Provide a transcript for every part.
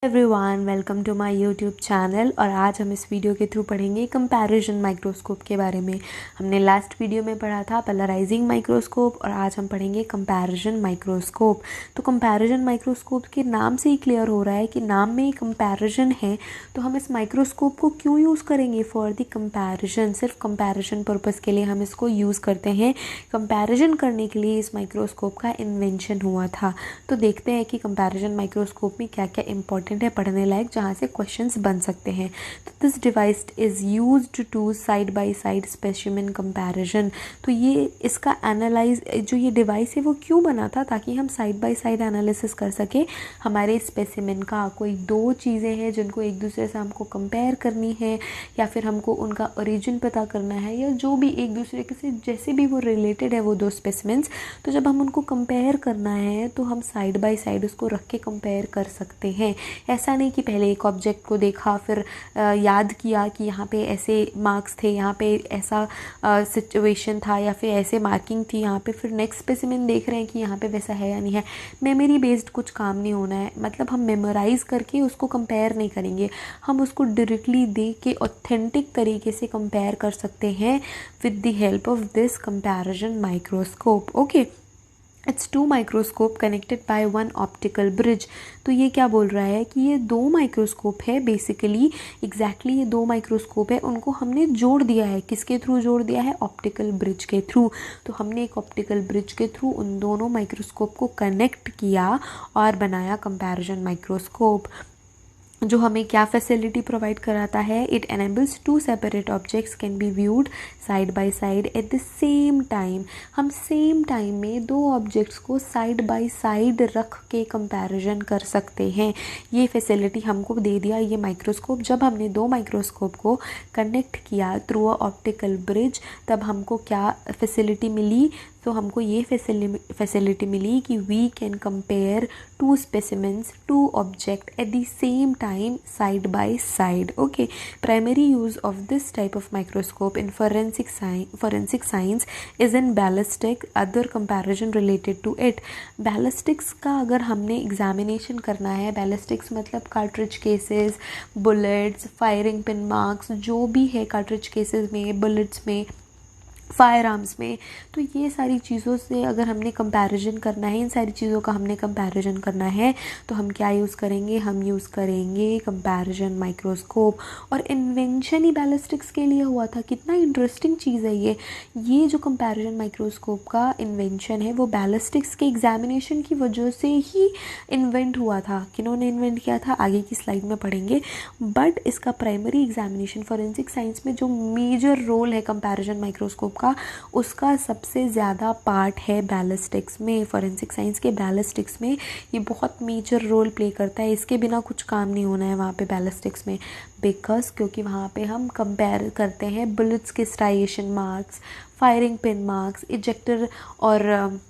Everyone, welcome to my YouTube channel. और आज हम इस वीडियो के थ्रू पढ़ेंगे कंपैरिजन माइक्रोस्कोप के बारे में। हमने लास्ट वीडियो में पढ़ा था पोलराइजिंग माइक्रोस्कोप और आज हम पढ़ेंगे कंपैरिजन माइक्रोस्कोप। तो कंपैरिजन माइक्रोस्कोप के नाम से ही क्लियर हो रहा है कि नाम में कंपैरिजन है, तो हम इस माइक्रोस्कोप को क्यों यूज़ करेंगे? फॉर द कंपैरिजन, सिर्फ कंपैरिजन पर्पज़ के लिए हम इसको यूज़ करते हैं। कंपैरिजन करने के लिए इस माइक्रोस्कोप का इन्वेंशन हुआ था। तो देखते हैं कि कंपैरिजन माइक्रोस्कोप में क्या क्या इंपॉर्टेंट है पढ़ने लायक, जहाँ से क्वेश्चंस बन सकते हैं। तो this device is used to side by side specimen comparison. तो ये इसका एनालाइज जो ये डिवाइस है वो क्यों बना था? ताकि हम साइड बाय साइड एनालिसिस कर सके हमारे स्पेसिमेन का। कोई दो चीज़ें हैं जिनको एक दूसरे से हमको कंपेयर करनी है, या फिर हमको उनका ओरिजिन पता करना है, या जो भी एक दूसरे के से जैसे भी वो रिलेटेड है वो दो स्पेसिमेंस। तो जब हम उनको कंपेयर करना है तो हम साइड बाय साइड उसको रख के कंपेयर कर सकते हैं। ऐसा नहीं कि पहले एक ऑब्जेक्ट को देखा फिर याद किया कि यहाँ पे ऐसे मार्क्स थे, यहाँ पे ऐसा सिचुएशन था, या फिर ऐसे मार्किंग थी यहाँ पे, फिर नेक्स्ट स्पेसिमेन देख रहे हैं कि यहाँ पे वैसा है या नहीं है। मेमोरी बेस्ड कुछ काम नहीं होना है, मतलब हम मेमोराइज करके उसको कंपेयर नहीं करेंगे, हम उसको डायरेक्टली देख के ऑथेंटिक तरीके से कंपेयर कर सकते हैं with the help of this comparison microscope. Okay, it's two microscope connected by one optical bridge. तो ये क्या बोल रहा है कि ये दो माइक्रोस्कोप है, बेसिकली एग्जैक्टली ये दो माइक्रोस्कोप है, उनको हमने जोड़ दिया है। किसके थ्रू जोड़ दिया है? ऑप्टिकल ब्रिज के थ्रू। तो हमने एक ऑप्टिकल ब्रिज के थ्रू उन दोनों माइक्रोस्कोप को कनेक्ट किया और बनाया कंपैरिजन माइक्रोस्कोप, जो हमें क्या फैसिलिटी प्रोवाइड कराता है? It enables two separate objects can be viewed side by side at the same time. हम सेम टाइम में दो ऑब्जेक्ट्स को साइड बाय साइड रख के कंपैरिजन कर सकते हैं। ये फैसिलिटी हमको दे दिया ये माइक्रोस्कोप। जब हमने दो माइक्रोस्कोप को कनेक्ट किया थ्रू अ ऑप्टिकल ब्रिज, तब हमको क्या फैसिलिटी मिली? तो हमको ये फैसिलिटी मिली कि we can compare two specimens, two object at the same time side by side. Okay, primary use of this type of microscope in forensic science is in ballistic, other comparison related to it. Ballistics का अगर हमने examination करना है, ballistics मतलब cartridge cases, bullets, firing pin marks, जो भी है cartridge cases में, बुलेट्स में, फायर आर्म्स में, तो ये सारी चीज़ों से अगर हमने कंपैरिजन करना है, इन सारी चीज़ों का हमने कंपैरिजन करना है, तो हम क्या यूज़ करेंगे? हम यूज़ करेंगे कंपैरिजन माइक्रोस्कोप। और इन्वेंशन ही बैलिस्टिक्स के लिए हुआ था। कितना इंटरेस्टिंग चीज़ है ये जो कंपैरिजन माइक्रोस्कोप का इन्वेंशन है वो बैलिस्टिक्स के एग्जामिनेशन की वजह से ही इन्वेंट हुआ था। किन्होंने इन्वेंट किया था आगे की स्लाइड में पढ़ेंगे, बट इसका प्राइमरी एग्जामिनेशन फॉरेंसिक साइंस में जो मेजर रोल है कंपैरिजन माइक्रोस्कोप का, उसका सबसे ज़्यादा पार्ट है बैलिस्टिक्स में। फॉरेंसिक साइंस के बैलिस्टिक्स में ये बहुत मेजर रोल प्ले करता है। इसके बिना कुछ काम नहीं होना है वहाँ पे बैलिस्टिक्स में, बिकॉज क्योंकि वहाँ पे हम कंपेयर करते हैं बुलेट्स के striation marks, firing pin marks, ejector और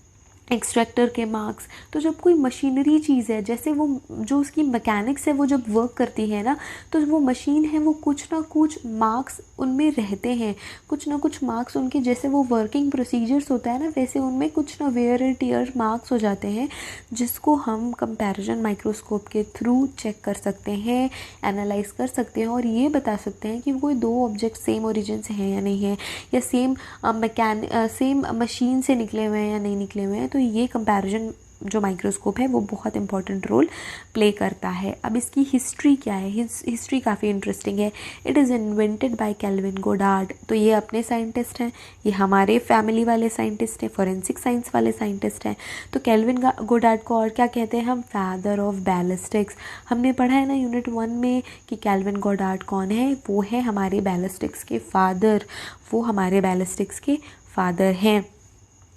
एक्सट्रैक्टर के मार्क्स। तो जब कोई मशीनरी चीज़ है, जैसे वो जो उसकी मैकेनिक्स है वो जब वर्क करती है ना, तो वो मशीन है वो कुछ ना कुछ मार्क्स उनमें रहते हैं, कुछ ना कुछ मार्क्स उनके, जैसे वो वर्किंग प्रोसीजर्स होता है ना, वैसे उनमें कुछ ना वेयर एंड टियर मार्क्स हो जाते हैं, जिसको हम कंपैरिजन माइक्रोस्कोप के थ्रू चेक कर सकते हैं, एनालाइज कर सकते हैं और ये बता सकते हैं कि कोई दो ऑब्जेक्ट सेम ओरिजिन से हैं या नहीं है, या सेम मशीन से निकले हुए हैं या नहीं निकले हुए हैं। तो ये कंपैरिजन जो माइक्रोस्कोप है वो बहुत इंपॉर्टेंट रोल प्ले करता है। अब इसकी हिस्ट्री क्या है? हिस्ट्री काफ़ी इंटरेस्टिंग है। It is invented by kelvin Goddard. तो ये अपने साइंटिस्ट हैं, ये हमारे फैमिली वाले साइंटिस्ट हैं, फॉरेंसिक साइंस वाले साइंटिस्ट हैं। तो केल्विन गोडार्ड को और क्या कहते हैं हम? Father of ballistics. हमने पढ़ा है ना यूनिट 1 में कि केल्विन गोडार्ड कौन है? वो है हमारे बैलिस्टिक्स के फादर, वो हमारे बैलिस्टिक्स के फादर हैं।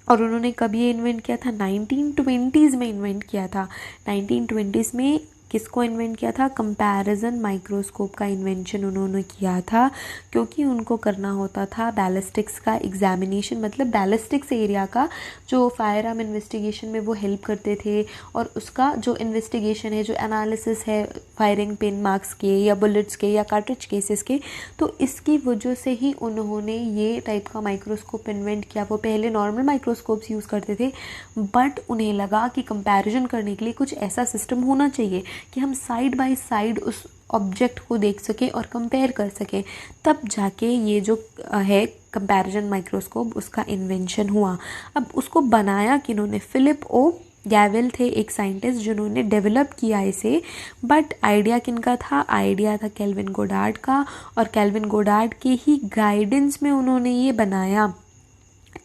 और उन्होंने कब ये इन्वेंट किया था? 1920s में इन्वेंट किया था। 1920s में किसको इन्वेंट किया था? कंपैरिजन माइक्रोस्कोप का इन्वेंशन उन्होंने किया था, क्योंकि उनको करना होता था बैलिस्टिक्स का एग्जामिनेशन, मतलब बैलिस्टिक्स एरिया का जो फायर आर्म इन्वेस्टिगेशन में वो हेल्प करते थे, और उसका जो इन्वेस्टिगेशन है, जो एनालिसिस है फायरिंग पिन मार्क्स के या बुलेट्स के या कार्ट्रिज केसेस के। तो इसकी वजह से ही उन्होंने ये टाइप का माइक्रोस्कोप इन्वेंट किया। वो पहले नॉर्मल माइक्रोस्कोप्स यूज़ करते थे, बट उन्हें लगा कि कंपैरिजन करने के लिए कुछ ऐसा सिस्टम होना चाहिए कि हम साइड बाय साइड उस ऑब्जेक्ट को देख सकें और कंपेयर कर सकें। तब जाके ये जो है कंपैरिजन माइक्रोस्कोप, उसका इन्वेंशन हुआ। अब उसको बनाया किन्होंने? फिलिप ओ गैवेल थे एक साइंटिस्ट जिन्होंने डेवलप किया इसे। बट आइडिया किनका था? आइडिया था केल्विन गोडार्ड का, और केल्विन गोडार्ड के ही गाइडेंस में उन्होंने ये बनाया।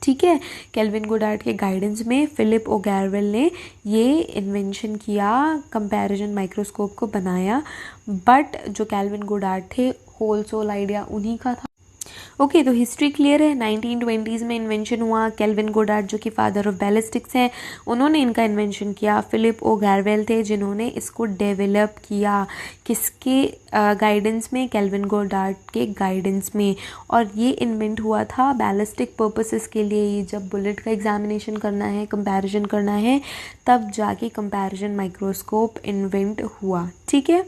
ठीक है, केल्विन गोडार्ड के गाइडेंस में फिलिप ओ गैवेल ने ये इन्वेंशन किया, कंपैरिजन माइक्रोस्कोप को बनाया। बट जो केल्विन गोडार्ड थे, होल सोल आइडिया उन्हीं का था। ओके, तो हिस्ट्री क्लियर है। 1920s में इन्वेंशन हुआ। केल्विन गोडार्ड जो कि फादर ऑफ बैलिस्टिक्स हैं, उन्होंने इनका इन्वेंशन किया। फिलिप ओ गैवेल थे जिन्होंने इसको डेवलप किया। किसके गाइडेंस में? केल्विन गोडार्ड के गाइडेंस में। और ये इन्वेंट हुआ था बैलिस्टिक पर्पसेस के लिए। जब बुलेट का एग्जामिनेशन करना है, कंपैरिजन करना है, तब जाके कंपैरिजन माइक्रोस्कोप इन्वेंट हुआ। ठीक है,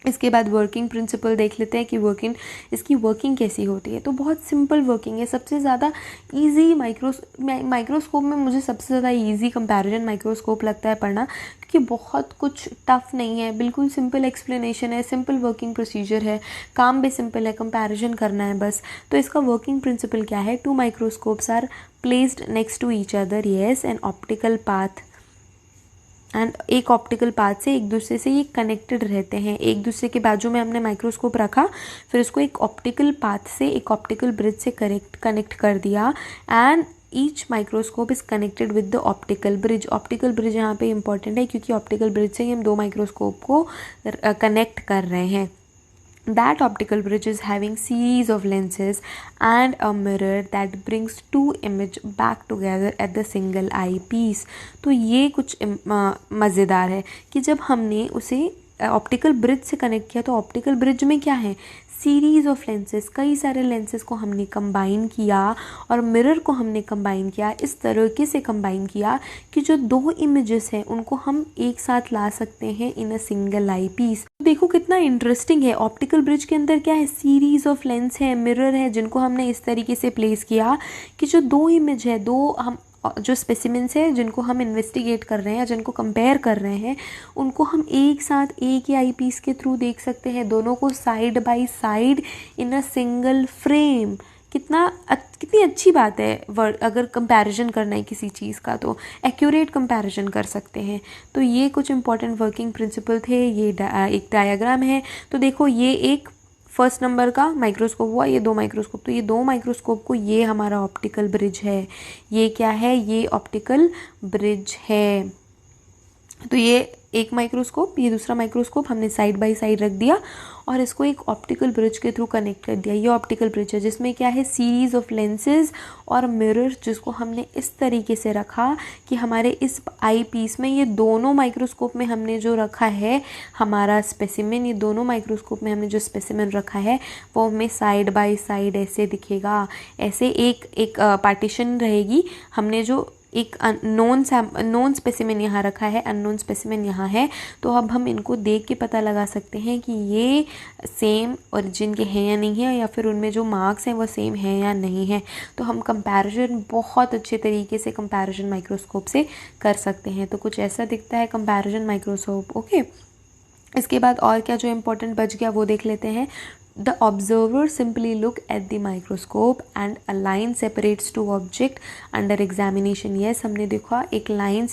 इसके बाद वर्किंग प्रिंसिपल देख लेते हैं कि इसकी वर्किंग कैसी होती है। तो बहुत सिंपल वर्किंग है। सबसे ज़्यादा इजी माइक्रोस्कोप में मुझे सबसे ज़्यादा इजी कंपैरिजन माइक्रोस्कोप लगता है पढ़ना, क्योंकि बहुत कुछ टफ नहीं है, बिल्कुल सिंपल एक्सप्लेनेशन है, सिंपल वर्किंग प्रोसीजर है, काम भी सिंपल है, कंपैरिजन करना है बस। तो इसका वर्किंग प्रिंसिपल क्या है? 2 microscopes are placed next to each other, yes, an optical path, and एक ऑप्टिकल पाथ से एक दूसरे से ये कनेक्टेड रहते हैं। एक दूसरे के बाजू में हमने माइक्रोस्कोप रखा, फिर उसको एक ऑप्टिकल पाथ से, एक ऑप्टिकल ब्रिज से कनेक्ट कर दिया, and each microscope is connected with the optical bridge. Optical bridge यहाँ पे इंपॉर्टेंट है, क्योंकि ऑप्टिकल ब्रिज से ही हम 2 माइक्रोस्कोप को कनेक्ट कर रहे हैं। That optical bridge is having series of lenses and a mirror that brings 2 image back together at the single eye piece। तो ये कुछ मज़ेदार है कि जब हमने उसे ऑप्टिकल ब्रिज से कनेक्ट किया, तो ऑप्टिकल ब्रिज में क्या है? सीरीज़ ऑफ लेंसेज, कई सारे लेंसेज को हमने कंबाइन किया, और मिरर को हमने कंबाइन किया। इस तरीके से कंबाइन किया कि जो 2 इमेजेस हैं उनको हम एक साथ ला सकते हैं इन अ सिंगल आई पीस। देखो कितना इंटरेस्टिंग है। ऑप्टिकल ब्रिज के अंदर क्या है? सीरीज़ ऑफ लेंस है, मिरर है, जिनको हमने इस तरीके से प्लेस किया कि जो 2 इमेज है, जो स्पेसिमेंस है जिनको हम इन्वेस्टिगेट कर रहे हैं, जिनको कंपेयर कर रहे हैं, उनको हम एक साथ एक ही आई पीस के थ्रू देख सकते हैं, दोनों को side by side in a single frame. कितनी अच्छी बात है। अगर कंपैरिजन करना है किसी चीज़ का, तो एक्यूरेट कंपैरिजन कर सकते हैं। तो ये कुछ इंपॉर्टेंट वर्किंग प्रिंसिपल थे। ये एक डायग्राम है। तो देखो, ये एक फर्स्ट नंबर का माइक्रोस्कोप हुआ, ये 2 माइक्रोस्कोप। तो ये 2 माइक्रोस्कोप को, ये हमारा ऑप्टिकल ब्रिज है। ये क्या है? ये ऑप्टिकल ब्रिज है। तो ये एक माइक्रोस्कोप, ये दूसरा माइक्रोस्कोप हमने साइड बाय साइड रख दिया और इसको एक ऑप्टिकल ब्रिज के थ्रू कनेक्ट कर दिया। ये ऑप्टिकल ब्रिज है जिसमें क्या है? सीरीज ऑफ लेंसेज और मिरर, जिसको हमने इस तरीके से रखा कि हमारे इस आई पीस में, ये दोनों माइक्रोस्कोप में हमने जो रखा है हमारा स्पेसिमेन, ये दोनों माइक्रोस्कोप में हमने जो स्पेसिमेन रखा है वो हमें साइड बाय साइड ऐसे दिखेगा। ऐसे एक पार्टीशन रहेगी। हमने जो एक नॉन स्पेसिमेन यहाँ रखा है, अननोन स्पेसिमेन यहाँ है। तो अब हम इनको देख के पता लगा सकते हैं कि ये सेम ओरिजिन के हैं या नहीं है, या फिर उनमें जो मार्क्स हैं वो सेम हैं या नहीं है। तो हम कंपैरिजन बहुत अच्छे तरीके से कंपैरिजन माइक्रोस्कोप से कर सकते हैं। तो कुछ ऐसा दिखता है कंपैरिजन माइक्रोस्कोप। ओके, इसके बाद और क्या जो इम्पोर्टेंट बच गया वो देख लेते हैं। The observer simply look at the microscope and a line separates 2 object under examination। yes, हमने देखा एक लाइन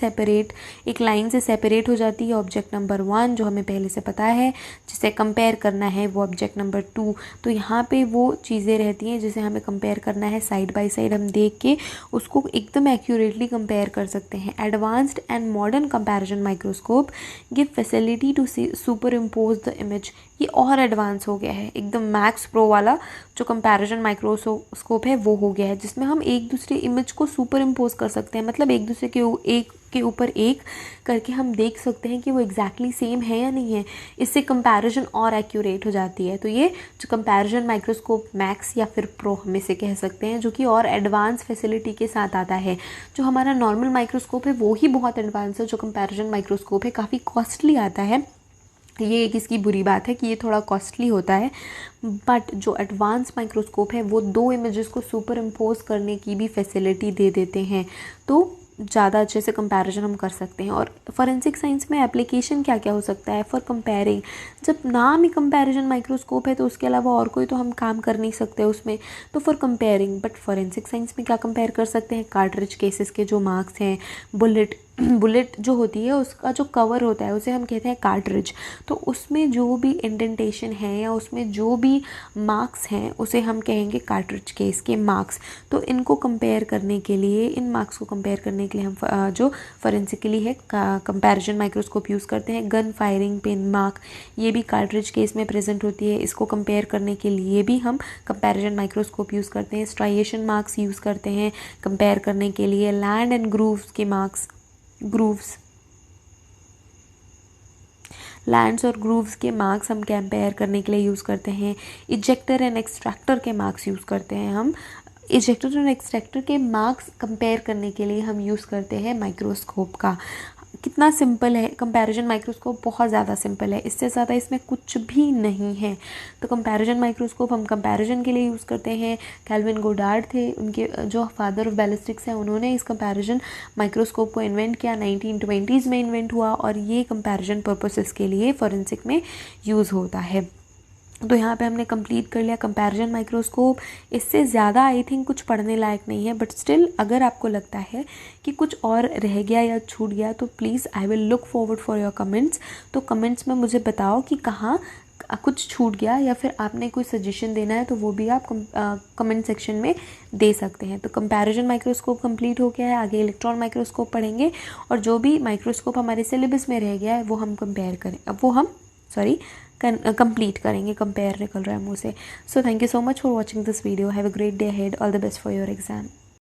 से सेपरेट हो जाती है ऑब्जेक्ट नंबर 1, जो हमें पहले से पता है, जिसे कंपेयर करना है वो ऑब्जेक्ट नंबर 2। तो यहाँ पे वो चीज़ें रहती हैं जिसे हमें कंपेयर करना है, साइड बाय साइड हम देख के उसको एकदम एक्यूरेटली कंपेयर कर सकते हैं। Advanced and modern comparison microscope give facility to superimpose the image. ये और एडवांस हो गया है, एकदम मैक्स प्रो वाला जो कंपैरिजन माइक्रोस्कोप है वो हो गया है, जिसमें हम एक दूसरे इमेज को सुपर इम्पोज कर सकते हैं। मतलब एक दूसरे के ऊपर एक करके हम देख सकते हैं कि वो एग्जैक्टली सेम है या नहीं है। इससे कंपैरिजन और एक्यूरेट हो जाती है। तो ये जो कंपैरिजन माइक्रोस्कोप मैक्स या फिर प्रो हम इसे कह सकते हैं, जो कि और एडवांस फैसिलिटी के साथ आता है। जो हमारा नॉर्मल माइक्रोस्कोप है वो ही बहुत एडवांस है, जो कंपैरिजन माइक्रोस्कोप है काफ़ी कॉस्टली आता है, ये एक इसकी बुरी बात है कि ये थोड़ा कॉस्टली होता है, बट जो एडवांस माइक्रोस्कोप है वो 2 इमेजेस को सुपर इम्पोज करने की भी फैसिलिटी दे देते हैं, तो ज़्यादा अच्छे से कंपैरिजन हम कर सकते हैं। और फॉरेंसिक साइंस में एप्लीकेशन क्या क्या हो सकता है फॉर कंपेयरिंग, जब नाम ही कंपैरिजन माइक्रोस्कोप है तो उसके अलावा और कोई तो हम काम कर नहीं सकते उसमें, तो for comparing. But forensic science में क्या कंपेयर कर सकते हैं, कार्ट्रिज केसेस के जो मार्क्स हैं, बुलेट जो होती है उसका जो कवर होता है उसे हम कहते हैं कार्ट्रिज, तो उसमें जो भी इंडेंटेशन है या उसमें जो भी मार्क्स हैं उसे हम कहेंगे कार्ट्रिज केस के मार्क्स। तो इनको कंपेयर करने के लिए, इन मार्क्स को कंपेयर करने के लिए हम जो फॉरेंसिकली है कंपैरिजन माइक्रोस्कोप यूज़ करते हैं। गन फायरिंग पिन मार्क, ये भी कार्ट्रिज केस में प्रेजेंट होती है, इसको कंपेयर करने के लिए भी हम कंपैरिजन माइक्रोस्कोप यूज़ करते हैं। स्ट्राइएशन मार्क्स यूज़ करते हैं कंपेयर करने के लिए। लैंड एंड ग्रूव्स के मार्क्स, लैंड्स और ग्रूव्स के मार्क्स हम कंपेयर करने के लिए यूज़ करते हैं। इजेक्टर एंड एक्सट्रैक्टर के मार्क्स यूज़ करते हैं हम। इजेक्टर और एक्सट्रैक्टर के मार्क्स कंपेयर करने के लिए हम यूज़ करते हैं माइक्रोस्कोप का। कितना सिंपल है कंपैरिजन माइक्रोस्कोप, बहुत ज़्यादा सिंपल है, इससे ज़्यादा इसमें कुछ भी नहीं है। तो कंपैरिजन माइक्रोस्कोप हम कंपैरिजन के लिए यूज़ करते हैं। कैल्विन गोडार्ड थे, उनके जो फादर ऑफ बैलिस्टिक्स हैं, उन्होंने इस कंपैरिजन माइक्रोस्कोप को इन्वेंट किया, 1920s में इन्वेंट हुआ, और ये कंपैरिजन पर्पसेस के लिए फॉरेंसिक में यूज़ होता है। तो यहाँ पे हमने कंप्लीट कर लिया कंपैरिजन माइक्रोस्कोप। इससे ज़्यादा आई थिंक कुछ पढ़ने लायक नहीं है, बट स्टिल अगर आपको लगता है कि कुछ और रह गया या छूट गया तो please I will look forward for your comments. तो कमेंट्स में मुझे बताओ कि कहाँ कुछ छूट गया, या फिर आपने कोई सजेशन देना है तो वो भी आप कमेंट सेक्शन में दे सकते हैं। तो कंपैरिजन माइक्रोस्कोप कंप्लीट हो गया है, आगे इलेक्ट्रॉन माइक्रोस्कोप पढ़ेंगे, और जो भी माइक्रोस्कोप हमारे सिलेबस में रह गया है वो हम कंप्लीट करेंगे। कंपेयर निकल रहा है मुँह से। So thank you so much for watching this video. Have a great day ahead. All the best for your exam.